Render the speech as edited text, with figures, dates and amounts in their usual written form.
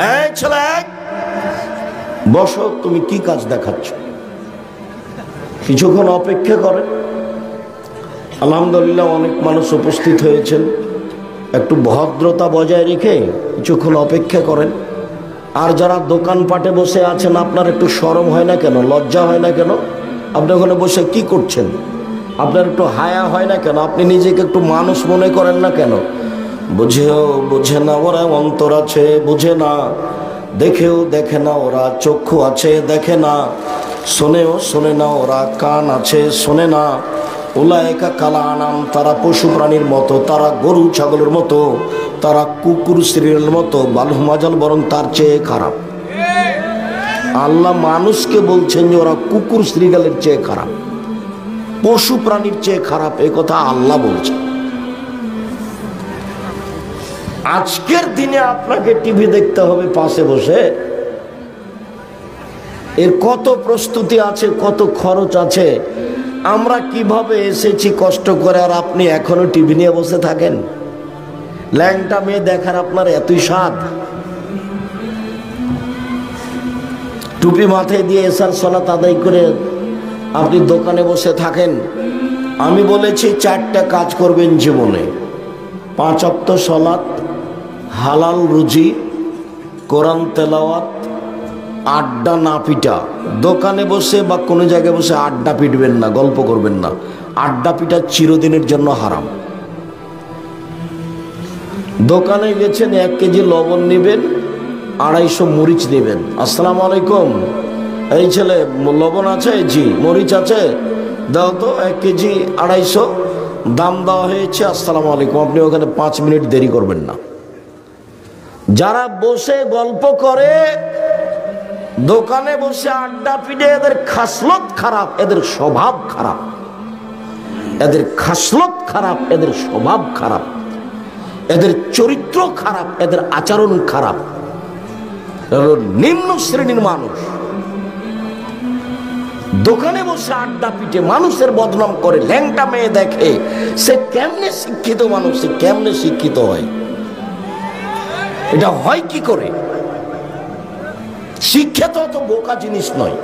এই ছেলে বসো, তুমি কি কাজ দেখাচ্ছ? কিছুক্ষণ অপেক্ষা করেন। আলহামদুলিল্লাহ অনেক মানুষ উপস্থিত হয়েছেন, একটু ভদ্রতা বজায় রেখে কিছুক্ষণ অপেক্ষা করেন। আর যারা দোকানপাটে বসে আছেন, আপনার একটু শরম হয় না কেন, লজ্জা হয় না কেন? আপনি ওখানে বসে কি করছেন? আপনার একটু হায়া হয় না কেন? আপনি নিজেকে একটু মানুষ মনে করেন না কেন? বুঝে না ওরা, অন্তর আছে বুঝে না, দেখেও দেখে না ওরা, চক্ষু আছে দেখে না, শোনেও শোনে না ওরা, কান আছে শোনে না। উলায়েকা কালা আনাম, তারা পশু প্রাণীর মতো, তারা গরু ছাগলের মতো, তারা কুকুর শ্রীরের মতো, বালহুমাজাল, বরং তার চেয়ে খারাপ। আল্লাহ মানুষকে বলছেন যে ওরা কুকুর শ্রীগালের চেয়ে খারাপ, পশু প্রাণীর চেয়ে খারাপ, এই কথা আল্লাহ বলছেন। আজকের দিনে আপনাকে টিভি দেখতে হবে পাশে বসে, এর কত প্রস্তুতি আছে, কত খরচ আছে। আমরা কিভাবে এসেছি কষ্ট করে, আর আপনি এখনো টিভি নিয়ে বসে থাকেন। ল্যাংটা মেয়ে দেখার আপনার এতই স্বাদ। টুপি মাথায় দিয়ে এসার সালাত আদায় করে আপনি দোকানে বসে থাকেন। আমি বলেছি 4টা কাজ করবেন জীবনে: 5 ওয়াক্ত সালাত, হালাল রুজি, কোরআন তেলাওয়াত, আড্ডা না পিটা। দোকানে বসে বা কোনো জায়গায় বসে আড্ডা পিটবেন না, গল্প করবেন না। আড্ডা পিটা চিরদিনের জন্য হারাম। দোকানে গেছেন, 1 কেজি লবণ নেবেন, 250 মরিচ নেবেন। আসসালামু আলাইকুম, এই ছেলে লবণ আছে? জি। মরিচ আছে? দাও তো 1 কেজি 250। দাম দেওয়া হয়েছে, আসসালামু আলাইকুম। আপনি ওখানে 5 মিনিট দেরি করবেন না। যারা বসে গল্প করে, দোকানে বসে আড্ডা পিটে, এদের খাসলত খারাপ, এদের স্বভাব খারাপ, এদের খাসলত খারাপ, এদের স্বভাব খারাপ, এদের চরিত্র খারাপ, এদের আচরণ খারাপ, নিম্ন শ্রেণীর মানুষ। দোকানে বসে আড্ডা পিটে মানুষের বদনাম করে, ল্যাংটা মেয়ে দেখে, সে কেমনে শিক্ষিত মানুষ, সে কেমনে শিক্ষিত হয়? এটা হয় কি করে? শিক্ষা তো অত বোকা জিনিস নয়।